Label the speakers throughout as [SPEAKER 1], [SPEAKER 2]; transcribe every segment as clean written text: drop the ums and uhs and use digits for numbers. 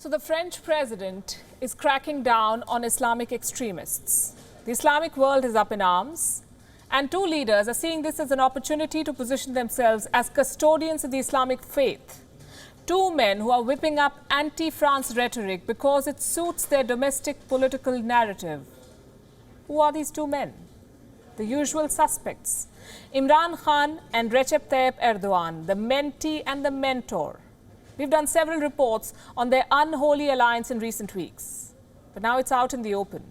[SPEAKER 1] So the French president is cracking down on Islamic extremists. The Islamic world is up in arms, and two leaders are seeing this as an opportunity to position themselves as custodians of the Islamic faith. Two men who are whipping up anti-France rhetoric because it suits their domestic political narrative. Who are these two men? The usual suspects: Imran Khan and Recep Tayyip Erdogan, the mentee and the mentor. We've done several reports on their unholy alliance in recent weeks. But now it's out in the open,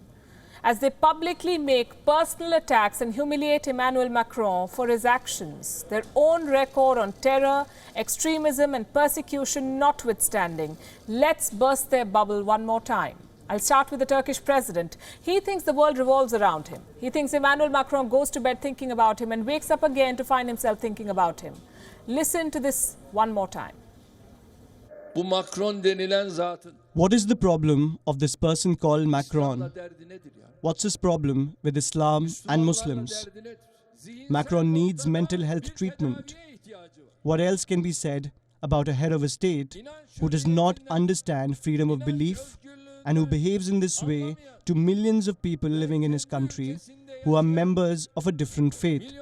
[SPEAKER 1] as they publicly make personal attacks and humiliate Emmanuel Macron for his actions, their own record on terror, extremism and persecution notwithstanding. Let's burst their bubble one more time. I'll start with the Turkish president. He thinks the world revolves around him. He thinks Emmanuel Macron goes to bed thinking about him and wakes up again to find himself thinking about him. Listen to this one more time.
[SPEAKER 2] What is the problem of this person called Macron? What's his problem with Islam and Muslims? Macron needs mental health treatment. What else can be said about a head of a state who does not understand freedom of belief and who behaves in this way to millions of people living in his country who are members of a different faith?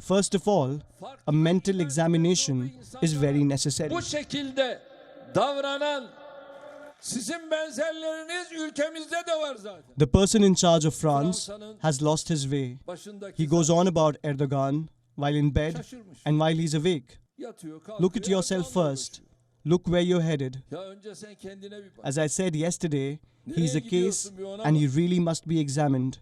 [SPEAKER 2] First of all, a mental examination is very necessary. The person in charge of France has lost his way. He goes on about Erdogan while in bed and while he's awake. Look at yourself first. Look where you're headed. As I said yesterday, he's a case and he really must be examined.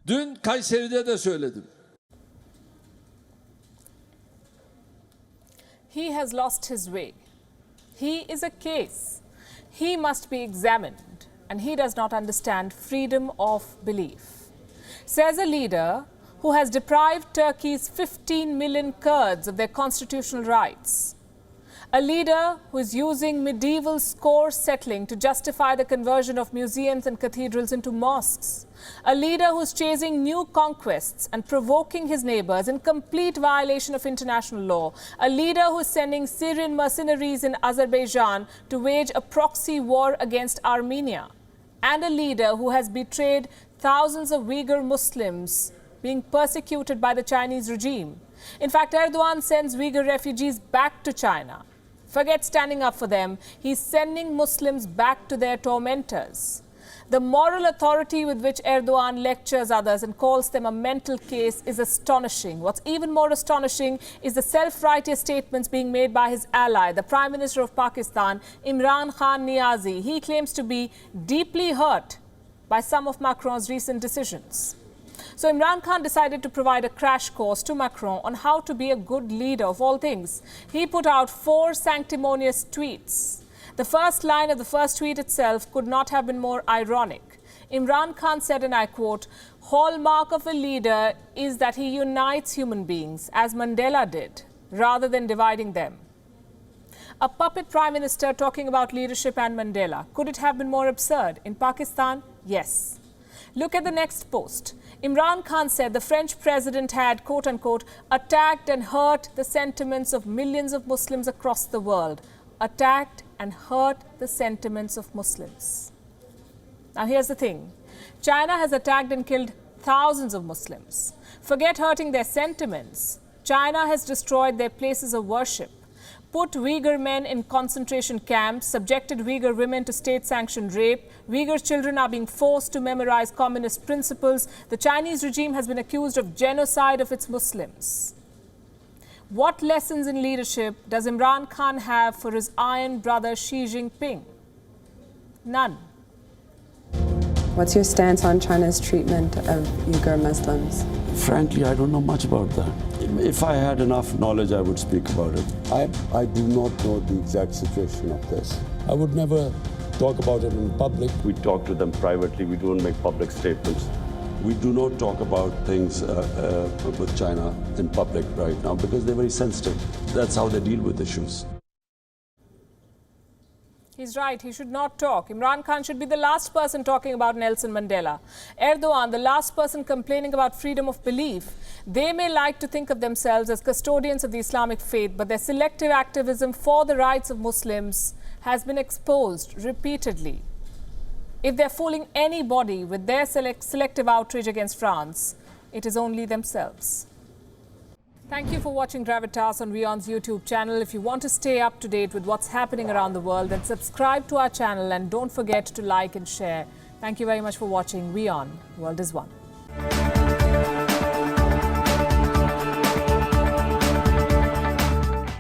[SPEAKER 1] He has lost his way. He is a case. He must be examined, and he does not understand freedom of belief. Says a leader who has deprived Turkey's 15 million Kurds of their constitutional rights. A leader who is using medieval score settling to justify the conversion of museums and cathedrals into mosques. A leader who is chasing new conquests and provoking his neighbors in complete violation of international law. A leader who is sending Syrian mercenaries in Azerbaijan to wage a proxy war against Armenia. And a leader who has betrayed thousands of Uyghur Muslims being persecuted by the Chinese regime. In fact, Erdogan sends Uyghur refugees back to China. Forget standing up for them, he's sending Muslims back to their tormentors. The moral authority with which Erdogan lectures others and calls them a mental case is astonishing. What's even more astonishing is the self-righteous statements being made by his ally, the Prime Minister of Pakistan, Imran Khan Niazi. He claims to be deeply hurt by some of Macron's recent decisions. So Imran Khan decided to provide a crash course to Macron on how to be a good leader of all things. He put out 4 sanctimonious tweets. The first line of the first tweet itself could not have been more ironic. Imran Khan said, and I quote, "Hallmark of a leader is that he unites human beings, as Mandela did, rather than dividing them." A puppet prime minister talking about leadership and Mandela. Could it have been more absurd? In Pakistan, yes. Look at the next post. Imran Khan said the French president had, quote-unquote, attacked and hurt the sentiments of millions of Muslims across the world. Attacked and hurt the sentiments of Muslims. Now here's the thing. China has attacked and killed thousands of Muslims. Forget hurting their sentiments. China has destroyed their places of worship, put Uyghur men in concentration camps, subjected Uyghur women to state-sanctioned rape. Uyghur children are being forced to memorize communist principles. The Chinese regime has been accused of genocide of its Muslims. What lessons in leadership does Imran Khan have for his iron brother Xi Jinping? None.
[SPEAKER 3] What's your stance on China's treatment of Uyghur Muslims?
[SPEAKER 4] Frankly, I don't know much about that. If I had enough knowledge, I would speak about it.
[SPEAKER 5] I do not know the exact situation of this.
[SPEAKER 6] I would never talk about it in public.
[SPEAKER 4] We talk to them privately. We don't make public statements.
[SPEAKER 5] We do not talk about things with China in public right now because they're very sensitive. That's how they deal with issues.
[SPEAKER 1] He's right, he should not talk. Imran Khan should be the last person talking about Nelson Mandela. Erdogan, the last person complaining about freedom of belief. They may like to think of themselves as custodians of the Islamic faith, but their selective activism for the rights of Muslims has been exposed repeatedly. If they're fooling anybody with their selective outrage against France, it is only themselves. Thank you for watching Gravitas on WION's YouTube channel. If you want to stay up to date with what's happening around the world, then subscribe to our channel and don't forget to like and share. Thank you very much for watching WION. World is One.